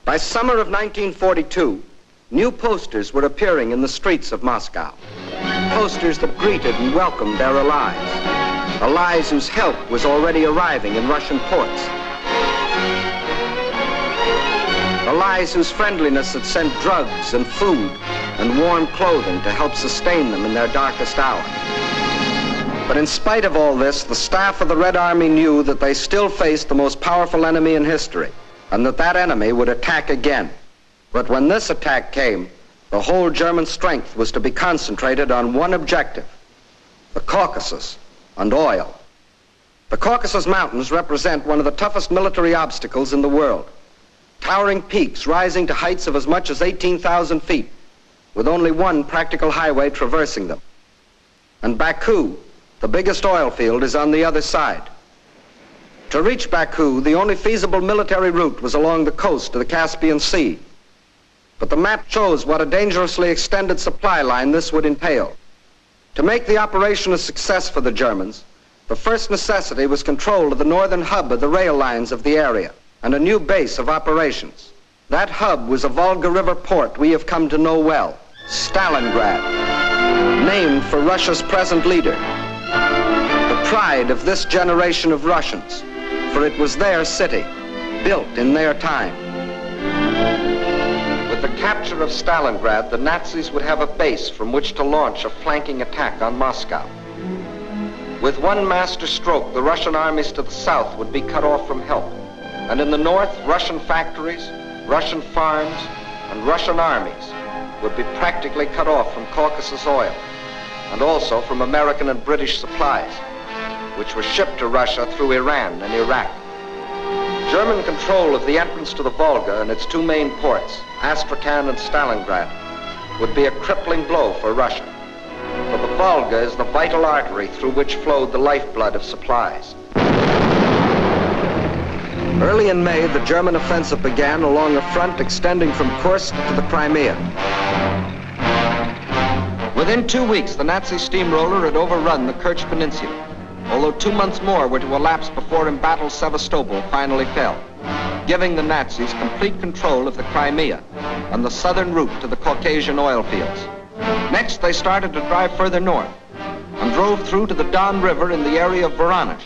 By summer of 1942, new posters were appearing in the streets of Moscow. Posters that greeted and welcomed their allies. Allies whose help was already arriving in Russian ports. Allies whose friendliness had sent drugs and food and warm clothing to help sustain them in their darkest hour. But in spite of all this, the staff of the Red Army knew that they still faced the most powerful enemy in history, and that enemy would attack again. But when this attack came, the whole German strength was to be concentrated on one objective: the Caucasus and oil. The Caucasus Mountains represent one of the toughest military obstacles in the world. Towering peaks rising to heights of as much as 18,000 feet, with only one practical highway traversing them. And Baku, the biggest oil field, is on the other side. To reach Baku, the only feasible military route was along the coast of the Caspian Sea. But the map shows what a dangerously extended supply line this would entail. To make the operation a success for the Germans, the first necessity was control of the northern hub of the rail lines of the area and a new base of operations. That hub was a Volga River port we have come to know well, Stalingrad, named for Russia's present leader. The pride of this generation of Russians, for it was their city, built in their time. With the capture of Stalingrad, the Nazis would have a base from which to launch a flanking attack on Moscow. With one master stroke, the Russian armies to the south would be cut off from help. And in the north, Russian factories, Russian farms, and Russian armies would be practically cut off from Caucasus oil, and also from American and British supplies, which were shipped to Russia through Iran and Iraq. German control of the entrance to the Volga and its two main ports, Astrakhan and Stalingrad, would be a crippling blow for Russia. For the Volga is the vital artery through which flowed the lifeblood of supplies. Early in May, the German offensive began along a front extending from Kursk to the Crimea. Within 2 weeks, the Nazi steamroller had overrun the Kerch Peninsula, although 2 months more were to elapse before embattled Sevastopol finally fell, giving the Nazis complete control of the Crimea and the southern route to the Caucasian oil fields. Next, they started to drive further north and drove through to the Don River in the area of Voronezh,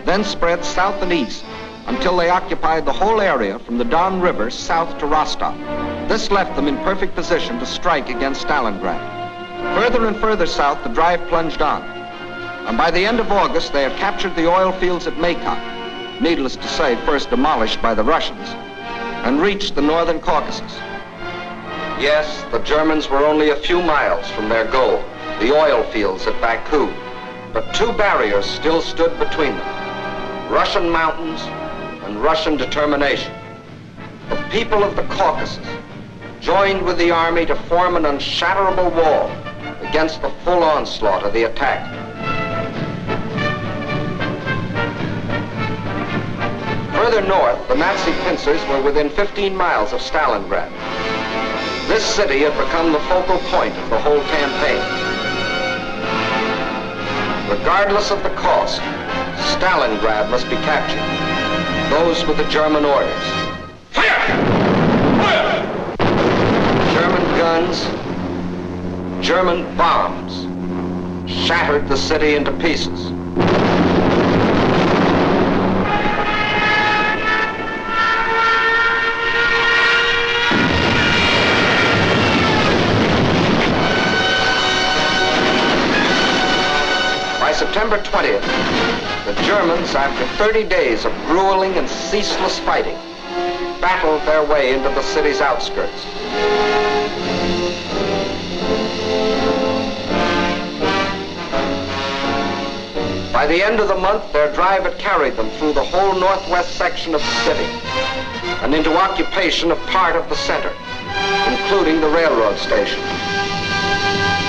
then spread south and east until they occupied the whole area from the Don River south to Rostov. This left them in perfect position to strike against Stalingrad. Further and further south, the drive plunged on, and by the end of August, they had captured the oil fields at Maykock, needless to say, first demolished by the Russians, and reached the northern Caucasus. Yes, the Germans were only a few miles from their goal, the oil fields at Baku, but two barriers still stood between them: Russian mountains and Russian determination. The people of the Caucasus joined with the army to form an unshatterable wall against the full onslaught of the attack. Further north, the Nazi pincers were within 15 miles of Stalingrad. This city had become the focal point of the whole campaign. Regardless of the cost, Stalingrad must be captured. Those were the German orders. Fire! Fire! German guns, German bombs shattered the city into pieces. By September 20th, the Germans, after 30 days of grueling and ceaseless fighting, battled their way into the city's outskirts. By the end of the month, their drive had carried them through the whole northwest section of the city and into occupation of part of the center, including the railroad station.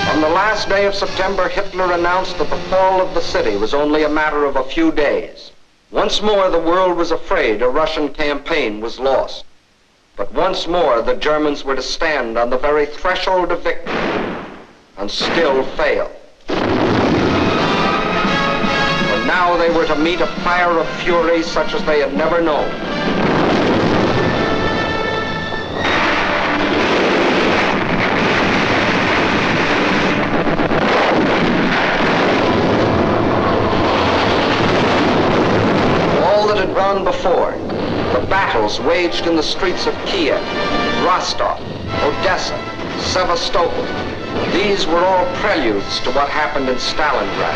On the last day of September, Hitler announced that the fall of the city was only a matter of a few days. Once more, the world was afraid a Russian campaign was lost. But once more, the Germans were to stand on the very threshold of victory and still fail. But now they were to meet a fire of fury such as they had never known. that had gone before, the battles waged in the streets of Kiev, Rostov, Odessa, Sevastopol, these were all preludes to what happened in Stalingrad.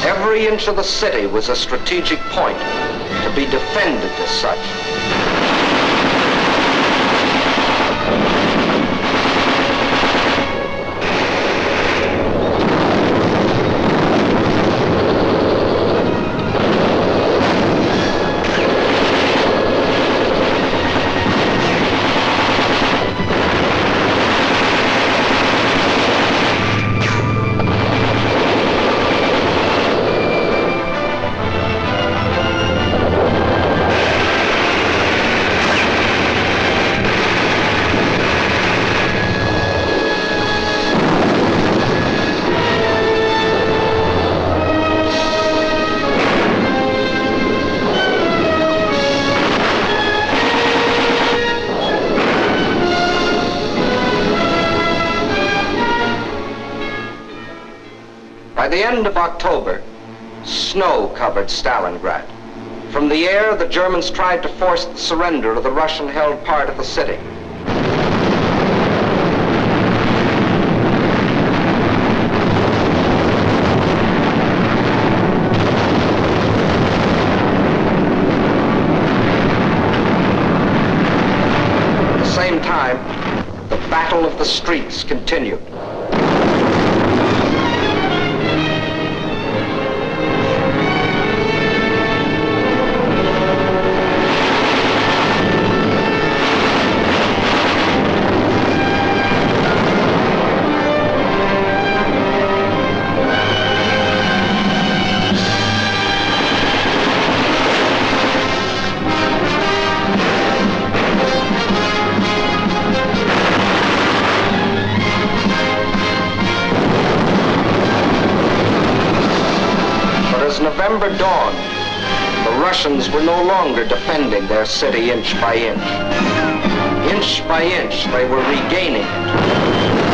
Every inch of the city was a strategic point to be defended as such. By the end of October, snow covered Stalingrad. From the air, the Germans tried to force the surrender of the Russian-held part of the city. At the same time, the battle of the streets continued. November dawned, the Russians were no longer defending their city inch by inch. Inch by inch, they were regaining it.